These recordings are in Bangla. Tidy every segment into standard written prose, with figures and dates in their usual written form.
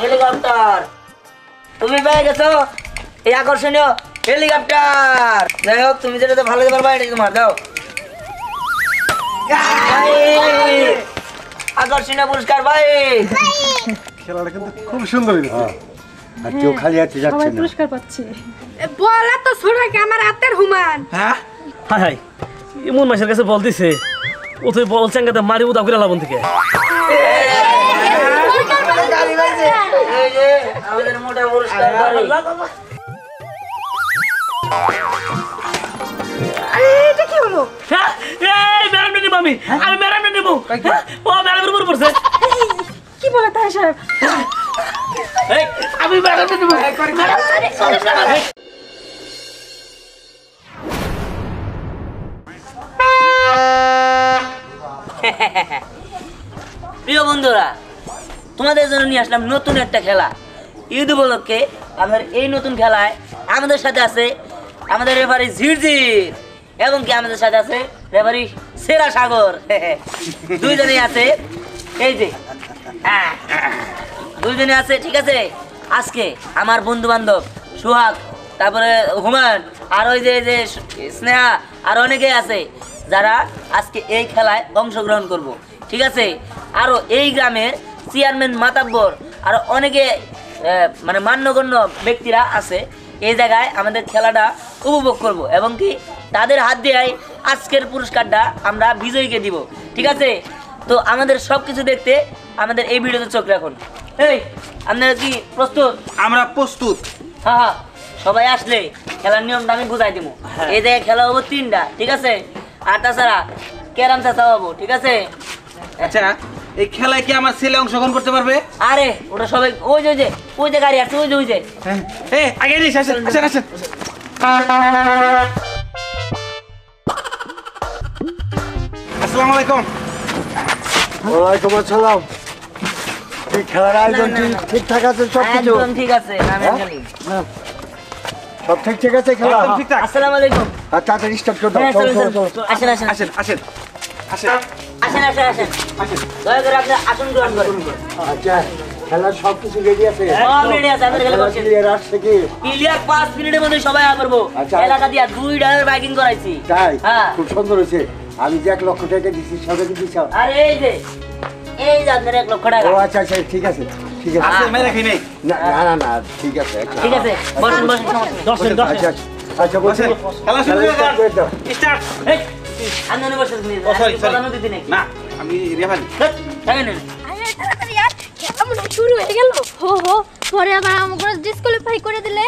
হেলিকপ্টার তুমি পেয়ে গেছো এই আকর্ষণীয় হেলিকপ্টার। যাই হোক তুমি যেটা ভালো পারবা এটা তোমার দাও। আকর্ষণীয় পুরস্কার ভাই। খেলাটা কিন্তু খুব সুন্দর হয়েছে। আর কেউ খালি হাতে যাচ্ছে না। পুরস্কার পাচ্ছে। বলা তো ছোড়া কি আমার হাতের হুমান। হ্যাঁ হাই হাই ইমন মাসের কাছে বল দিছে ও তুই বল চাঙ্গাতে মারি উদা করে লাবন থেকে। আমাদের মোটা পুরস্কার এটা কি হলো? হ্যাঁ এই ম্যাডাম নিব আমি ম্যাডাম নিব। ও ম্যাডামের উপর পড়ছে। কি বলে তাই সাহেব? এই আমি ম্যাডাম নিব। প্রিয় বন্ধুরা তোমাদের জন্য নিয়ে আসলাম নতুন একটা খেলা। ঈদ উপলক্ষে আমাদের এই নতুন খেলায় আমাদের সাথে আছে আমাদের রেফারি ঝিরঝির এবং কি আমাদের সাথে আছে রেফারি সেরা সাগর। দুইজনেই আছে এই যে দুইজনে আছে ঠিক আছে। আজকে আমার বন্ধু বান্ধব সোহাগ তারপরে হুমায়ুন আর ওই যে স্নেহা আর অনেকেই আছে যারা আজকে এই খেলায় অংশগ্রহণ করব ঠিক আছে। আরও এই গ্রামের চেয়ারম্যান মাতাব্বর আর অনেকে মানে মান্যগণ্য ব্যক্তিরা আছে এই জায়গায় আমাদের খেলাটা উপভোগ করব এবং কি তাদের হাত দিয়েই আজকের পুরস্কারটা আমরা বিজয়ীকে দিব ঠিক আছে। তো আমাদের সব কিছু দেখতে আমাদের এই ভিডিওতে চোখ রাখুন। এই আপনারা কি প্রস্তুত? আমরা প্রস্তুত। হ্যাঁ হ্যাঁ সবাই আসলে খেলার নিয়মটা আমি বুঝাই দিব। এই জায়গায় খেলা হবো 3টা ঠিক আছে। আর তাছাড়া ক্যারাম চাচা হবো ঠিক আছে। আচ্ছা এই খেলায় কি আমার ছেলে অংশগ্রহণ করতে পারবে? আরে ওটা সবাই ওই যে ওই যে গাড়ি আছে ওই যে এই আগে নিস আসেন আসেন আসেন। আসসালামু আলাইকুম। ওয়ালাইকুম আসসালাম। এই খেলার আয়োজন ঠিকঠাক আছে সব কিছু? একদম ঠিক আছে নামের খালি সব ঠিক আছে খেলা? একদম ঠিকঠাক। আসসালামু আলাইকুম। আর তাড়াতাড়ি স্টার্ট করে দাও। হ্যাঁ, চলো চলো, চলো চলো। চলো। আসেন আসেন আসেন আসেন আসেন আসেন আসেন আসেন দয়া করে আপনি আসন গ্রহণ করুন। আচ্ছা খেলার সব কিছু রেডি আছে? সব রেডি আছে আমাদের খেলা বসে ক্লিয়ার আসছে কি? ক্লিয়ার 5 মিনিটের মধ্যে সবাই পারবো। আচ্ছা। এলাকা দিয়া 2 ডলার বাইকিং করাইছি। তাই হ্যাঁ খুব সুন্দর হয়েছে। আমি যে 1 লক্ষ টাকা দিচ্ছি সবাই দিচ্ছি। আর এই যে আপনার 1 লক্ষ টাকা। ও আচ্ছা আচ্ছা ঠিক আছে ঠিক আছে। আছে মেরে খাই নাই। না না না না ঠিক আছে ঠিক আছে বসেন বসেন সমস্যা নেই। আচ্ছা আচ্ছা বলছি খেলা শুরু করে দাও। স্টার্ট। এই আপনি বসেন প্লিজ। O sorry sorry. প্রধান অতিথি নাকি? না আমি রেফারি। থাকেন না। আরে তাড়াতাড়ি আর খেলা মনে হয় শুরু হয়ে গেল। হো হো পরে আবার আমাকে ডিসকোয়ালিফাই করে দিলে।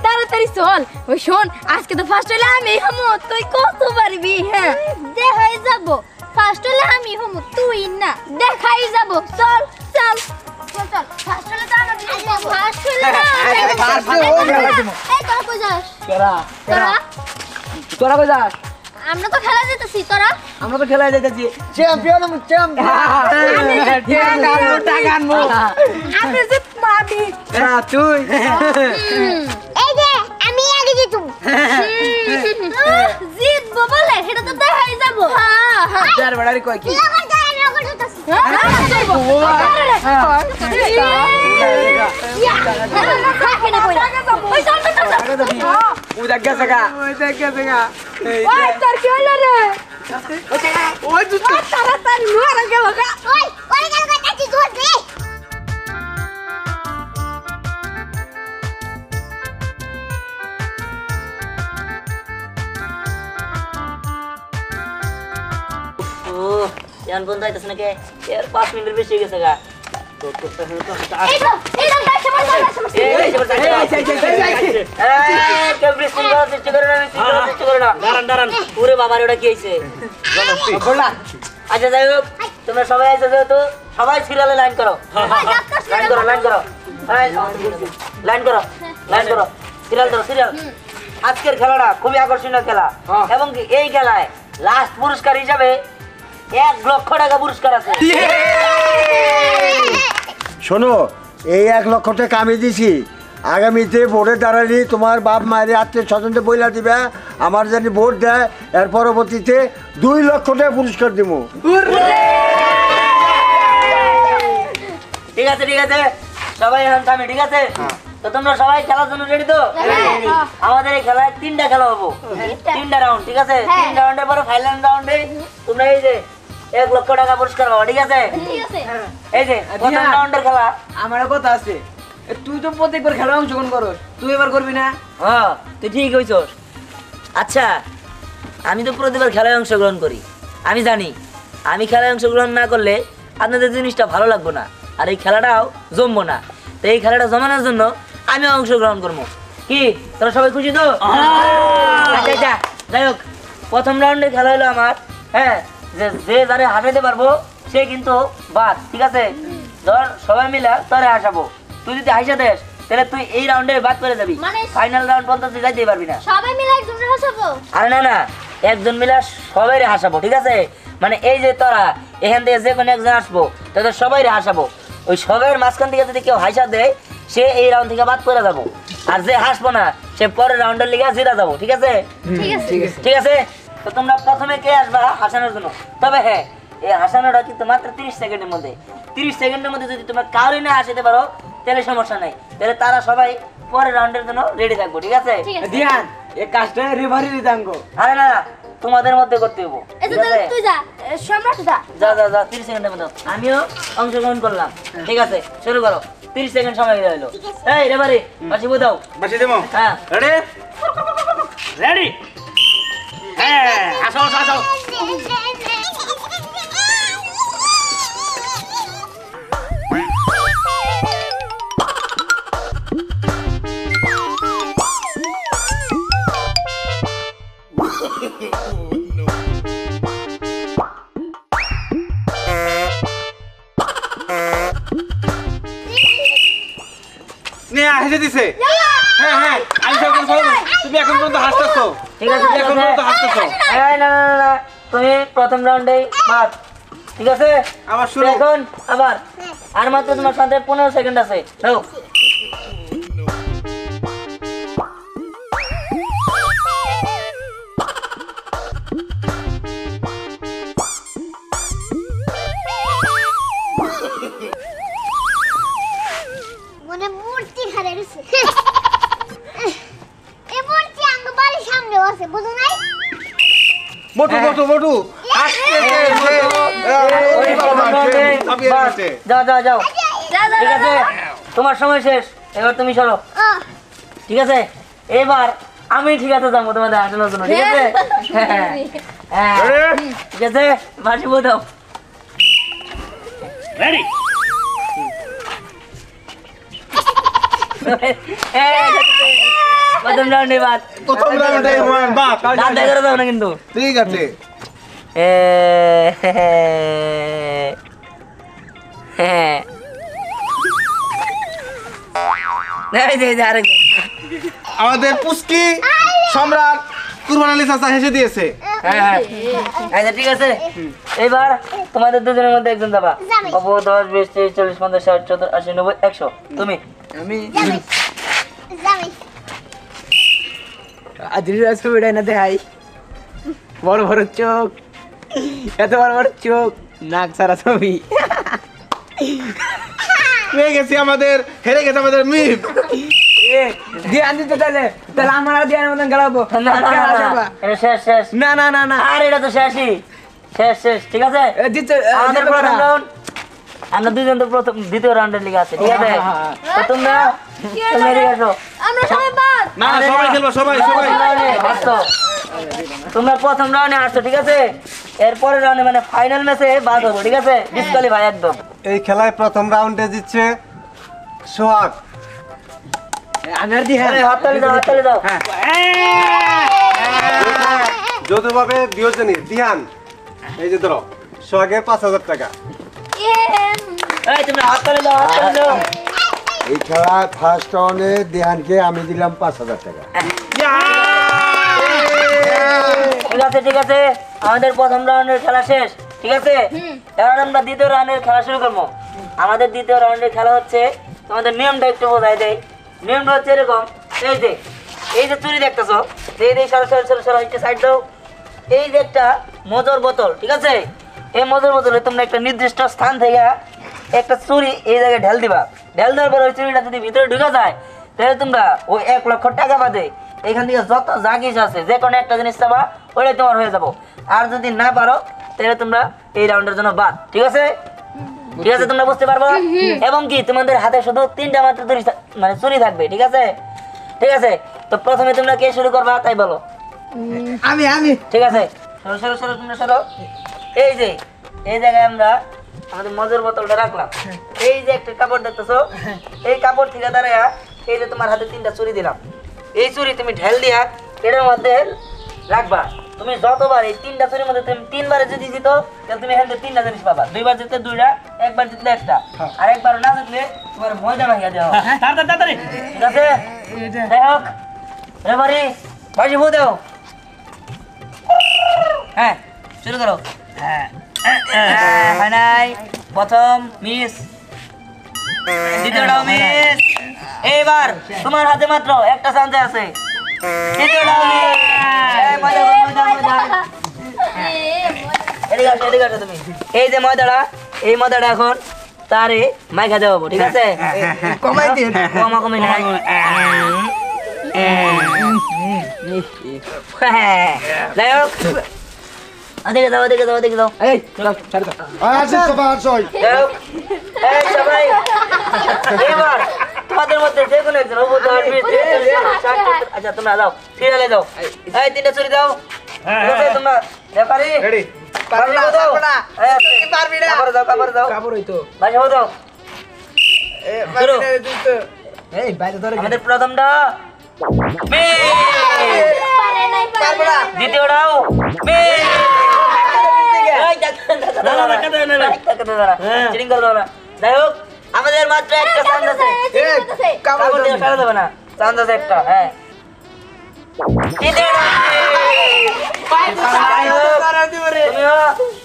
তাড়াতাড়ি চল। ওই শোন আজকে তো ফার্স্ট হইলে আমি হমু তুই কত পারবি। হ্যাঁ দেখাই যাব। ফার্স্ট হইলে আমি হমু তুই না দেখাই যাব। চল চল চল চল ফার্স্ট হইলে তো আমি ফার্স্ট হইলে না ফার্স্ট হইলে এই তোরা কই যাস? তোরা তোরা কই যাস? আমরা তো খেলা যেতেছি তোরা আমরা তো খেলায় যাইতেছি। চ্যাম্পিয়ন টাকা আনবো। আমি যে পাবি তুই এই যে আমি আগে জিতু জিতবো বলে এটা তো দেখাই যাব। হ্যাঁ চার বাড়ারি কয় কি? ওই দেখ গেছে গা। ওই তোর কি হলো রে? ওই তাড়াতাড়ি মারা গেল গা। ওই ওরে গেল গা তাতি জোর দে। ও জান বন্ধ হইতাছ নাকি? এর 5 মিনিটের বেশি হয়ে গেছে গা। এই তো দাইছে বল দাইছে। এই কেউ বৃষ্টি করার চেষ্টা করে না, বৃষ্টি করার চেষ্টা করে না। দাঁড়ান ওরে বাবার ওটা কি হইছে? বললা আচ্ছা যাই হোক তোমরা সবাই আইছো যেহেতু সবাই সিরিয়ালে লাইন করো। লাইন করো লাইন করো লাইন করো লাইন করো সিরিয়াল ধরো সিরিয়াল। আজকের খেলাটা খুবই আকর্ষণীয় খেলা এবং কি এই খেলায় লাস্ট পুরস্কার হিসাবে 1 লক্ষ টাকা পুরস্কার আছে। শোনো এই 1 লক্ষ টাকা আমি দিছি। আগামীতে ভোটে দাঁড়ালি তোমার বাপ মায়ের আত্মীয় স্বজনকে বইলা দিবে আমার যদি ভোট দেয় এর পরবর্তীতে 2 লক্ষ টাকা পুরস্কার দিব। ঠিক ঠিক আছে সবাই এখন থামি ঠিক আছে তো তোমরা সবাই খেলার জন্য রেডি তো আমাদের এই খেলায় 3টা খেলা হবো 3টা রাউন্ড ঠিক আছে 3 রাউন্ডের পরে ফাইনাল রাউন্ডে তোমরা এই যে 1 লক্ষ টাকা পুরস্কার পাবো ঠিক আছে ঠিক আছে এই যে প্রথম রাউন্ডের খেলা আমার কথা আছে তুই তো প্রত্যেকবার খেলা অংশগ্রহণ করস তুই এবার করবি না হ্যাঁ তুই ঠিক হইছস আচ্ছা আমি তো প্রতিবার খেলায় অংশগ্রহণ করি আমি জানি আমি খেলায় অংশগ্রহণ না করলে আপনাদের জিনিসটা ভালো লাগবে না আর এই খেলাটাও জমবো না তো এই খেলাটা জমানোর জন্য আমি অংশগ্রহণ করবো কি তোরা সবাই খুশি তো আচ্ছা আচ্ছা যাই হোক প্রথম রাউন্ডের খেলা হলো আমার হ্যাঁ যে যারে হাসাইতে পারবো সে কিন্তু বাদ ঠিক আছে ধর সবাই মিলে তোরে হাসাবো তুই যদি হাসা দেস তাহলে তুই এই রাউন্ডে বাদ করে যাবি মানে ফাইনাল রাউন্ড পর্যন্ত তুই যাইতে পারবি না সবাই মিলে একজনের হাসাবো আরে না না একজন মিলে সবাই হাসাবো ঠিক আছে মানে এই যে তোরা এখান থেকে যে কোনো একজন আসবো তাদের সবাই হাসাবো ওই সবাইয়ের মাঝখান থেকে যদি কেউ হাসা দেয় সে এই রাউন্ড থেকে বাদ করে যাবো আর যে হাসবো না সে পরের রাউন্ডের লিগে জিরা যাবো ঠিক আছে ঠিক আছে ঠিক আছে তো তোমরা প্রথমে কে আসবা হাসানোর জন্য তবে হ্যাঁ এই হাসানোটা কিন্তু মাত্র 30 সেকেন্ডের মধ্যে 30 সেকেন্ডের মধ্যে যদি তোমরা কাউরে না হাসাতে পারো তাহলে সমস্যা নাই তাহলে তারা সবাই পরের রাউন্ডের জন্য রেডি থাকবো ঠিক আছে ঠিক আছে দিয়ান এই কাজটা রেফারি দিতাঙ্গ আরে না না তোমাদের মধ্যে করতে হবো এই ঠিক তো আছে তুই যা সম্রাট যা যা যা যা 30 সেকেন্ডের মধ্যে আমিও অংশগ্রহণ করলাম ঠিক আছে শুরু করো 30 সেকেন্ড সময় হয়ে গেল এই রেবারি বাসি বুঝাও বাসি দেবো হ্যাঁ রেডি রেডি হ্যাঁ আসো আসো আসো নে হেসে দিছে হ্যাঁ হ্যাঁ আমি সব কিছু বলবো। তুমি এখন পর্যন্ত হাসতেছো ঠিক আছে ঠিক এখন পর্যন্ত হাসতেছো আছে এই না না না, না তুমি প্রথম রাউন্ডেই বাদ ঠিক আছে আবার শুরু। তো এখন আবার আর মাত্র তোমার সাথে 15 সেকেন্ড আছে নাও মনে মূর্তি হারে গেছে এই মূর্তি আঙ্গ বাড়ির সামনে আছে বুঝো নাই মোটু মোটু মোটু আজকে ওই প্রথম রাউন্ডে বাদ। যাও যাও যাও যা যা ঠিক আছে তোমার সময় শেষ এবার তুমি সরো ও ঠিক আছে এবার আমি ঠিক আছে যাবো তোমাদের হাসানোর জন্য ঠিক আছে হ্যাঁ হ্যাঁ ঠিক আছে বাসি বোঝাও রেডি প্রথম রাউন্ডে বাদ প্রথম রাউন্ডে বাপ দাঁত দেখা করে যাও না কিন্তু ঠিক আছে হ্যাঁ আরেক আমাদের পুস্কি সম্রাট কুরবান আলী চাচা হেসে দিয়েছে হ্যাঁ আচ্ছা ঠিক আছে এবার তোমাদের দুজনের মধ্যে একজন যাবা যাবে। অপু 10 20 30 40 50 60 70 80 90 100 তুমি আমি যাবে যাবে আজরির ছবিটা না দেখাই বড় বড় চোখ এত বড় বড় চোখ নাক সারা ছবি পেয়ে গেছি আমাদের হেরে গেছে আমাদের মিম দিয়ান দিতে তাহলে তাহলে আমার আর দিয়ানের মতন গেলাবো না না না এটা শেষ শেষ না না না না আর এটা তো শেষই শেষ শেষ ঠিক আছে দিতে আমাদের প্রথম রাউন্ড আমরা দুজন তো প্রথম দ্বিতীয় রাউন্ডের লিগে আছে ঠিক আছে তো তোমরা তোমরা এদিকে আসো আমরা সবাই বাদ না না সবাই খেলবো সবাই সবাই প্রথম রাউন্ডে হাসছো তোমরা প্রথম রাউন্ডে হাসছো ঠিক আছে এরপরের রাউন্ডে মানে ফাইনাল ম্যাচে বাদ হবো ঠিক আছে ডিসকালিফাই একদম এই খেলায় প্রথম রাউন্ডে দিচ্ছে সোহাগ আমি আর দিয়ান এই হাততালি দাও হাততালি দাও যৌথভাবে দুজনই ধ্যান এই যে ধরো সোহাগের 5,000 টাকা এই তোমরা হাততালি দাও হাততালি দাও এই খেলা ফার্স্ট রাউন্ডে ধ্যানকে আমি দিলাম 5,000 টাকা ঠিক আছে আমাদের প্রথম রাউন্ডের খেলা শেষ ঠিক আছে এবার আমরা দ্বিতীয় রাউন্ডের খেলা শুরু করবো আমাদের দ্বিতীয় রাউন্ডের খেলা হচ্ছে তোমাদের নিয়মটা একটু বোঝাই দেয় নিয়মটা হচ্ছে এরকম এই যে চুরি দেখতেছো এই যে সরো একটু সাইড দাও এই যে একটা মজর বোতল ঠিক আছে এই মজর বোতলে তোমরা একটা নির্দিষ্ট স্থান থেকে একটা চুরি এই জায়গায় ঢেল দিবা, ঢেল দেওয়ার পর ওই চুরিটা যদি ভিতরে ঢুকে যায় তাহলে তোমরা ওই 1 লক্ষ টাকা বাদে এখান থেকে যত যা কিছু আছে যে কোনো একটা জিনিস চাবা ওইটাই তোমার হয়ে যাবো। আর যদি না পারো তাহলে তোমরা এই রাউন্ডের জন্য বাদ। ঠিক আছে? ঠিক আছে, তোমরা বুঝতে পারবো? এবং কি তোমাদের হাতে শুধু 3টা মাত্র মানে চুরি থাকবে। ঠিক আছে? ঠিক আছে, তো প্রথমে তোমরা কে শুরু করবা তাই বলো। আমি ঠিক আছে, সরো সরো সরো, তোমরা সরো। এই যে এই জায়গায় আমরা আমাদের মজুর বোতলটা রাখলাম। এই যে একটা কাপড় দেখতেছো, এই কাপড় থেকে দাঁড়ায়া এই যে তোমার হাতে 3টা চুরি দিলাম, এই চুরি তুমি ঢেল দিয়া এটার মধ্যে রাখবা। তুমি যতবার এই 3টা চুরির মধ্যে তুমি 3বারে যদি জিতো তাহলে তুমি এখান থেকে 3টা জিনিস পাবা। 2বার জিতলে 2টা, 1বার জিতলে 1টা, আর 1বার না জিতলে তোমার ময়দা ভাঙিয়ে দেওয়া হবে। তাড়াতাড়ি ঠিক আছে? যাই হোক, রেফারি বাজি ভো দাও। হ্যাঁ, শুরু করো। হ্যাঁ নাই, প্রথম মিস, দ্বিতীয়টাও মিস। এইবার তোমার হাতে মাত্র একটা চান্স আছে। দ্বিতীয়টাও মিস। এই ময়দা, ময়দা, ময়দা। এদিকে আসো, এদিকে আসো তুমি। এই যে ময়দাটা, এই ময়দাটা এখন তারে মাইখা দেবো। ঠিক আছে? কমাই দিন কমা কমে নাই। যাই হোক, ওদিকে যাও, ওদিকে যাও, ওদিকে যাও। এই চল ছাড় দাও আসি সবাই আসই। যাই হোক, এই সবাই এবার তোমাদের মধ্যে যে কোনো একজন উপদার আচ্ছা তোমরা যাও, সিরিয়ালে যাও। এই 3টা চুরি দাও। ঠিক আছে, তোমরা রেফারি রেডি? পারবো না পারবো না তুই পারবি না কাপড় দাও, কাপড় দাও, কাপড় হইতো বাজি হো দাও। এ পারবি না তুই তো এই বাইরে ধরে আমাদের প্রথমটা মিস, পারে নাই পারবো না দ্বিতীয়টাও মিস। এই চিটিং করবো না। যাই হোক, আমাদের মাত্র একটা চান্স আছে। কাপড় কাপড় দিয়ে সারা দেবে না, চান্স আছে একটা। হ্যাঁ, দ্বিতীয়টা মিস। যাই হোক, তুমিও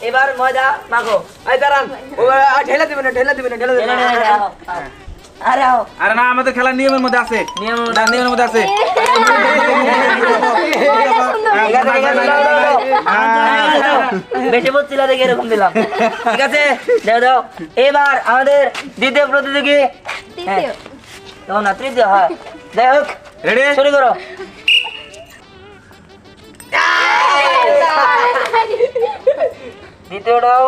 এবার ময়দা মাখো। এই দাঁড়ান ও ঢেলা দিবে না ঢেলা দিবে না ঢেলা দিবে এনে, না এনে, এনে, আও। আরে আও, আরে না, আমাদের খেলার নিয়মের মধ্যে আছে, নিয়ম না নিয়মের মধ্যে আছে। বেশি বলছিল দেখে এরকম দিলাম। ঠিক আছে, দাও দাও। এবার আমাদের দ্বিতীয় প্রতিযোগী, তৃতীয় তখন না তৃতীয়, হ্যাঁ। যাই হোক, রেডি? শুরু করো। দ্বিতীয়টাও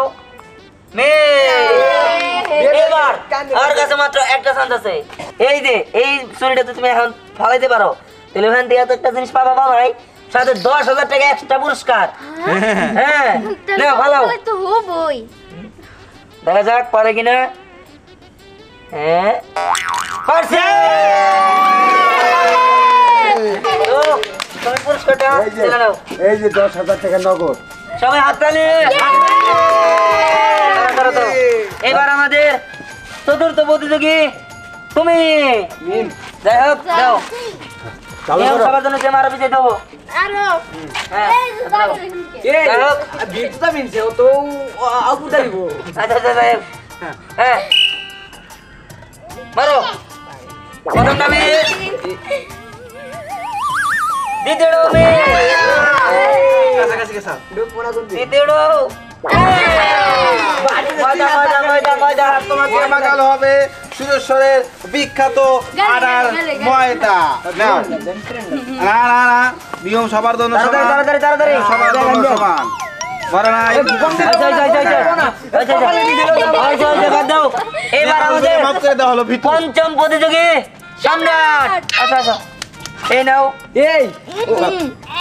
এবার আমার কাছে মাত্র একটা চান্স আছে। এই যে এই চুরিটা তুমি এখন ফালাইতে পারো তাহলে ওখান থেকে একটা জিনিস পাবা ভাই, সাথে 10,000 টাকা এক্সট্রা পুরস্কার। হ্যাঁ, নাও ফালাও, তো হবই। দেখা যাক পারে কিনা। হ্যাঁ, পারছে। তো তুমি পুরস্কারটা দিলে নাও। এই যে 10,000 টাকা নগদ। সবাই হাততালি। এবার আমাদের চতুর্থ প্রতিযোগী তুমি। যাই হোক, দাও। নিয়ম সবার জন্য ক্যামেরা পিছিয়ে দেবো। আরো হ্যাঁ, এই যে দাঁড়াও এখানকে। এই যাই হোক, বিটটা মিনছে ও তো আগুদা দিব আচ্ছা আচ্ছা, যাই হোক। হ্যাঁ, মারো। প্রথমটা মিস, দ্বিতীয়টাও মিস, কাছাকাছি গেছা। তৃতীয়টাও ময়দা, ময়দা, ময়দা, ময়দা। তোমাকে মাখালো হবে সুরেশ্বরের বিখ্যাত আটার ময়দা। নাও। না না না, নিয়ম সবার জন্য তাড়াতাড়ি, সমান, তাড়াতাড়ি, তাড়াতাড়ি। সবার জন্য সমান। মরে নাই। আচ্ছা, আচ্ছা, আচ্ছা, আচ্ছা, আচ্ছা, আচ্ছা, আচ্ছা, বাদ দাও। এবার আমাদের মাফ করে দেওয়া হলো ভিতর। পঞ্চম প্রতিযোগী সম্রাট। আচ্ছা আচ্ছা, এই নাও। এই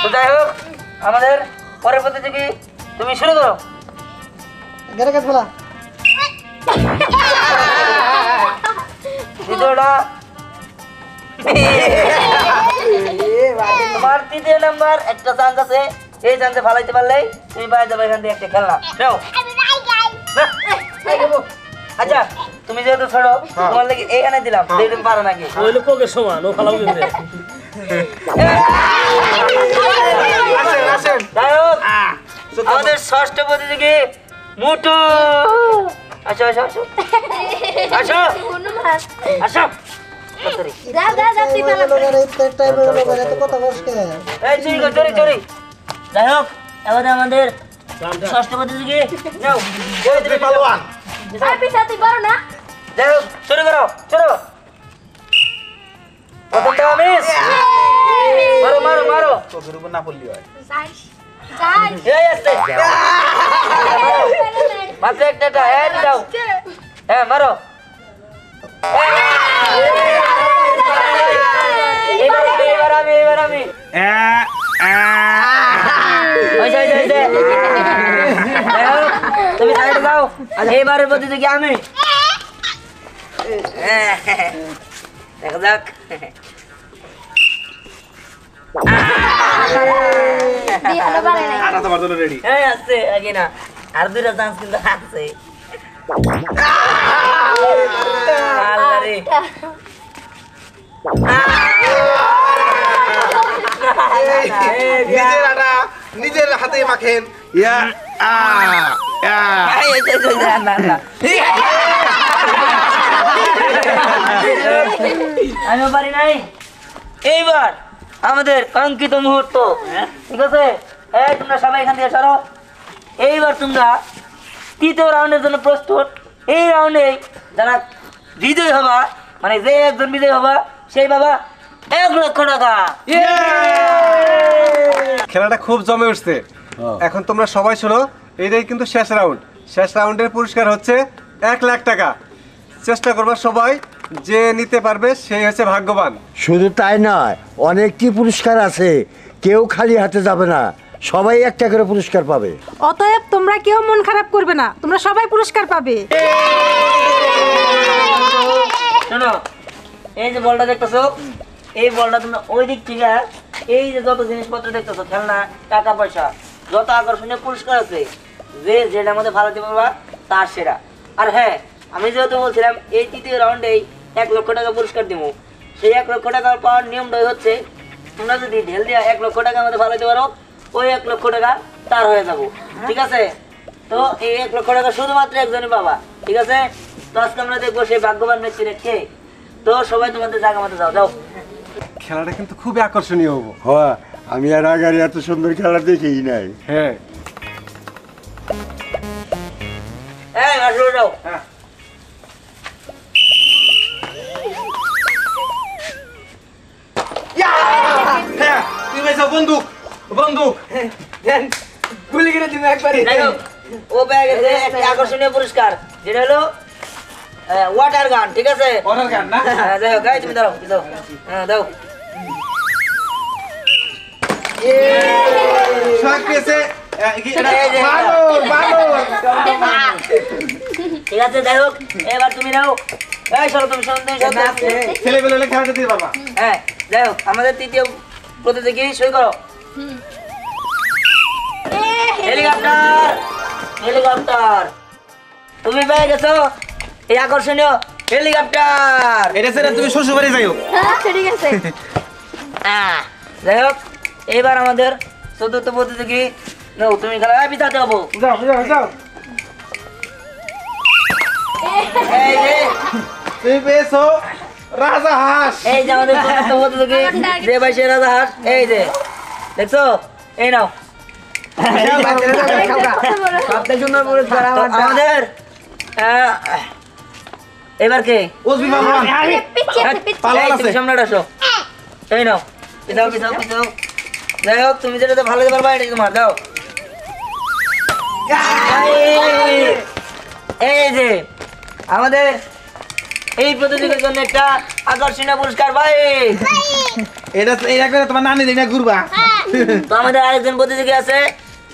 তো যাই হোক, আমাদের পরের প্রতিযোগী তুমি শুরু করো। গেরে গেছ বলা দ্বিতীয়টা তোমার তৃতীয় নাম্বার একটা চান্স আছে, এই চান্সে ফালাইতে পারলেই তুমি বাইরে যাবে এখান থেকে একটা খেলনা। নাও। না। আচ্ছা, তুমি যেহেতু ছোড়ো তোমার লাগি এইখানে দিলাম, যে তুমি পারো নাকি। ওই লোক কোকে সমান ও ফালাও কিন্তু আসেন আসেন। যাই হোক, আমাদের ষষ্ঠ প্রতিযোগী মুটু। আসো আসো আসো আসো হনুমান আসো। তাড়াতাড়ি। যা যা যা তুই পালা এই চুরি কর, চুরি চুরি। যাই হোক, এবারে আমাদের ষষ্ঠ প্রতিযোগী নাও। তুমি পালোয়ান। আর পিছা তুই পারো না যাই হোক, শুরু করো শুরু প্রথমটা মিস মারো মারো মারো চোখের উপর না পড়লি হয় যাইস যাইস এই আসছে মাত্র একটা দাও হ্যাঁ মারো এবার আমি হয়েছে, হয়েছে, হয়েছে। যাই হোক, তুমি সাইডে যাও এইবারের প্রতিযোগী আমি দেখা যাক বিহানো পারে নাই আটা তোমার জন্য রেডি এই আসছে আগে না আর দুইটা চান্স কিন্তু আছে আল্লাহ রে নিজের আটা নিজের হাতে মাখেন ইয়া আমিও পারি নাই এইবার আমাদের কাঙ্ক্ষিত মুহূর্ত ঠিক আছে এই তোমরা সবাই এখান থেকে সরো এইবার তোমরা তৃতীয় রাউন্ডের জন্য প্রস্তুত এই রাউন্ডে যারা বিজয়ী হবা মানে যে একজন বিজয়ী হবা সেই বাবা 1 লক্ষ টাকা খেলাটা খুব জমে উঠছে এখন তোমরা সবাই শোনো এটাই কিন্তু শেষ রাউন্ড শেষ রাউন্ডের পুরস্কার হচ্ছে 1 লাখ টাকা চেষ্টা করবা সবাই যে নিতে পারবে সেই হচ্ছে ভাগ্যবান শুধু তাই নয় অনেকটি পুরস্কার আছে কেউ খালি হাতে যাবে না সবাই একটা করে পুরস্কার পাবে অতএব তোমরা কেউ মন খারাপ করবে না তোমরা সবাই পুরস্কার পাবে শোনো এই যে বলটা দেখতেছো এই বলটা তোমরা ওই দিক থেকে এই যে যত জিনিসপত্র দেখতেছো খেলনা টাকা পয়সা যত আকর্ষণীয় পুরস্কার আছে যে যেটার মধ্যে ভালো দিতে পারবা তার সেরা আর হ্যাঁ আমি যেহেতু বলছিলাম এই তৃতীয় রাউন্ডেই 1 লক্ষ টাকা পুরস্কার দিব সেই 1 লক্ষ টাকা পাওয়ার নিয়মটাই হচ্ছে তোমরা যদি ঢেল দিয়া 1 লক্ষ টাকা আমাদের ভালো দিতে পারো ওই 1 লক্ষ টাকা তার হয়ে যাবো ঠিক আছে তো এই 1 লক্ষ টাকা শুধুমাত্র একজনই পাবা ঠিক আছে তো আজকে আমরা দেখবো সেই ভাগ্যবান ব্যক্তিরা কে তো সবাই তোমাদের জায়গা মতো যাও যাও খেলাটা কিন্তু খুবই আকর্ষণীয় হবো হ্যাঁ আমি আর আগে এত সুন্দর খেলা দেখেই নাই হ্যাঁ এই আসলে যাও তুমি বেসো বন্দুক বন্দুক গুলি করে দিবে একবারে দেখো ও পেয়ে গেছে একটা আকর্ষণীয় পুরস্কার যেটা হলো ওয়াটার গান ঠিক আছে অর্ডার গান না হ্যাঁ দেখো গাই তুমি দাও দাও হ্যাঁ দাও শখ পেয়েছে এই যে, বানর বানর ঠিক আছে যাই হোক এবার তুমি নাও এই চলো তুমি শোনো তুমি শোনো ছেলে বেলে খেলাতে দিতে পারবা হ্যাঁ যাই হোক আমাদের তৃতীয় প্রতিযোগী সই করো হেলিকপ্টার হেলিকপ্টার তুমি পেয়ে গেছো এই আকর্ষণীয় হেলিকপ্টার এটা ছেড়ে তুমি শ্বশুর বাড়ি যাইও আচ্ছা ঠিক আছে যাই হোক এবার আমাদের চতুর্থ প্রতিযোগী নাও তুমি খেলা পিছাতে হবো যাও যাও যাও এই যে তুমি পেয়েছো রাজা হাঁস এই যে আমাদের চতুর্থ প্রতিযোগী যে ভাই সে রাজা হাঁস এই যে দেখছো এই নাও সবচেয়ে সুন্দর পুরস্কার তো আমার আমাদের এবার কে ওসবি পালওয়ান পিছিয়ে আছে পিছিয়ে পালওয়ান এই, তুমি আছে সামনে আসো এই নাও পিছাও পিছাও পিছাও যাই হোক তুমি যেটা ভালো দিতে পারবা এটা তোমার দাও এই যে আমাদের এই প্রতিযোগিতার জন্য একটা আকর্ষণীয় পুরস্কার ভাই এটা করে তোমার নানি দিনে ঘুরবা তো আমাদের আরেকজন প্রতিযোগী আছে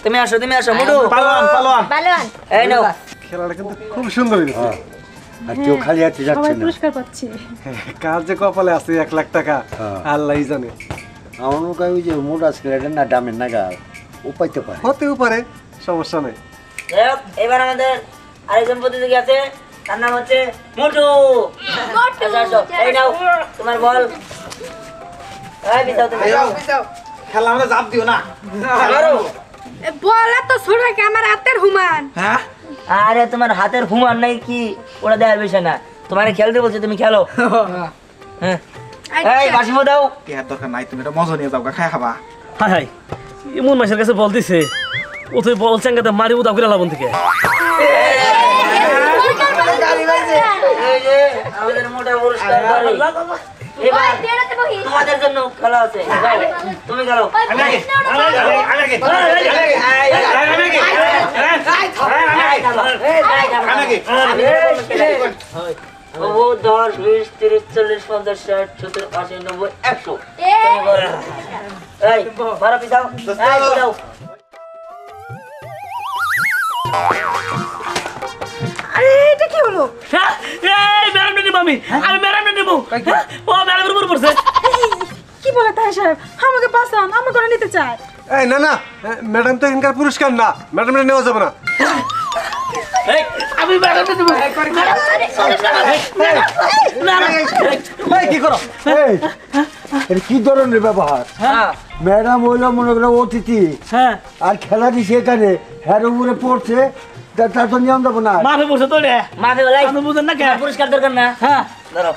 তুমি আসো মুটু পালওয়ান পালওয়ান বালুয়ান এই নাও খেলাটা কিন্তু খুব সুন্দর হয়েছে আর কেউ খালি হাতে যাচ্ছে সবাই না পুরস্কার পাচ্ছে কার যে কপালে আছে 1 লাখ টাকা হ্যাঁ। আল্লাহই জানে আমার মনে হয় ওই যে মোটা ছেলেটা না দামের নাগাল ও পাইতে পারে হতেও পারে সমস্যা নেই যাই হোক এবার আমাদের আরেকজন প্রতিযোগী আছে তার নাম হচ্ছে মুটু আসো, আসো। এই নাও তোমার বল এই বিদাও তুমি খেলা আমরা জাপ দিও না মারো। বলা তো ছোট আমার হাতের হুমান হ্যাঁ আরে তোমার হাতের হুমার নাই কি ওটা দেওয়ার বিষয় না তোমার খেলতে বলছে তুমি খেলো হ্যাঁ এই বাসিমো দাও এর দরকার নাই তুমি এটা মজা নিয়ে যাও খাই খাবা হাই হাই এমন মাসের কাছে বল দিছে ও তুই বল চাঙ্গাতে মারি উদা করে লাবন থেকে এই যে আমাদের মোটা পুরস্কার বাড়ি। এবার তোমাদের জন্য খেলা আছে, যাও, তুমি খেলো। ও 10, 20, 30, 40, 50, 60, 70, 80, 90, 100। তুমি বলো। এই বারো পিছাও, এই পিছাও। আরে এটা কি হলো? হ্যাঁ, এই ম্যাডামটা নিবো আমি ম্যাডামটা নিবো। হ্যাঁ, ও ম্যাডামের উপর পড়ছে। কি বলে তাই সাহেব, আমাকে বাঁচান, আমি করে নিতে চাই। এই না না, ম্যাডাম তো এখানকার পুরস্কার না, ম্যাডামটা নেওয়া যাবে না। এই, আমি ম্যাডামটা নিবো। কি করো এটা কি ধরনের ব্যবহার? হ্যাঁ ম্যাডাম হইলো মনে করো অতিথি, হ্যাঁ, আর খেলা দিছে এখানে হ্যার উপরে পড়ছে, তার তো নিয়ম দেবো না। মাফে পড়ছে তো রে। মাফি বলাই আপনি বুঝেন না কে? পুরস্কার দরকার না। হ্যাঁ, ধরো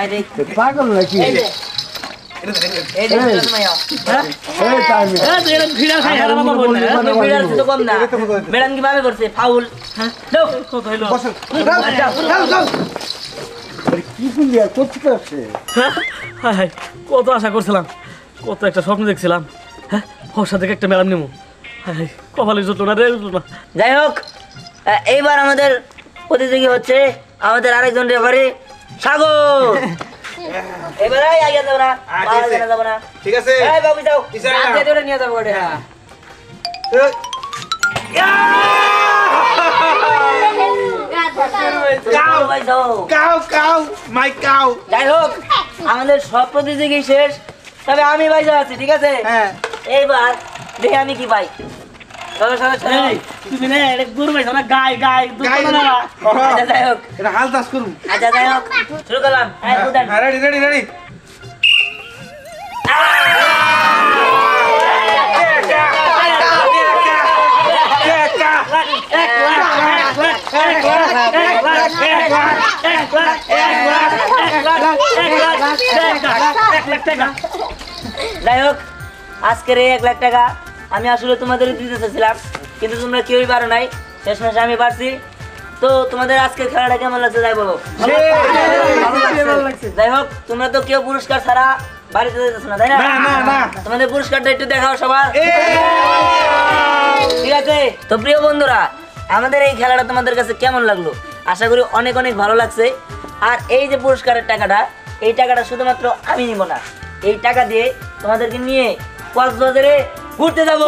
এই দেখ, পাগল নাকি? এই যে এই যে এই। তুমি আও। এই টাইমে হ্যাঁ, তুই এরকম ভিড়া খাই আর আমার বল না। তুমি বিড়াল তো কম না। ম্যাডাম কি ভাবে করছে ফাউল? দাও কত হইলো? কি করলি আর করতে পারছে? হায় হায়, কত আশা করছিলাম, কত একটা স্বপ্ন দেখছিলাম। হ্যাঁ, ফর্সা থেকে একটা ম্যাডাম নেবো। হায় হায়, কপালে জুটলো না রে, জুটলো না। যাই হোক, এইবার আমাদের প্রতিযোগী হচ্ছে আমাদের আরেকজন রেফারি সাগর। এবার আগে যাবো না, যাবো না। ঠিক আছে এই বাবু যাও, পিছনে হাত নাও। দিয়ে ধরে নিয়ে যাবো ওটা। কাউ ভাই যাও। কাউ কাউ মাই কাউ। যাই হোক, আমাদের সব প্রতিযোগী শেষ, তবে আমি বাইজা আছি, ঠিক আছে? হ্যাঁ এইবার দেখি আমি কি পাই। চলো চলো চলো। এই, তুমি না এটা গরু পাইছো না, গাই গাই দুধ গাই পাবে না। আচ্ছা যাই হোক, এটা হাল চাষ করুন। আচ্ছা যাই হোক, শুরু করলাম। এই বুদান। Ready ready ready. যাই হোক, আজকের এই 1 লাখ টাকা আমি আসলে তোমাদের দিতে চাইছিলাম, কিন্তু তোমরা কেউই পারো নাই, শেষমেশে আমি পারছি। তো তোমাদের আজকের খেলাটা কেমন লাগছে যাই বলো। ভালো লাগছে। যাই হোক, তোমরা তো কেউ পুরস্কার ছাড়া বাড়িতে যেতেছো না, তাই না? তোমাদের পুরস্কারটা একটু দেখাও সবার। ঠিক আছে, তো প্রিয় বন্ধুরা, আমাদের এই খেলাটা তোমাদের কাছে কেমন লাগলো? আশা করি অনেক অনেক ভালো লাগছে। আর এই যে পুরস্কারের টাকাটা, এই টাকাটা শুধুমাত্র আমি নিব না, এই টাকা দিয়ে তোমাদেরকে নিয়ে কক্সবাজারে ঘুরতে যাবো।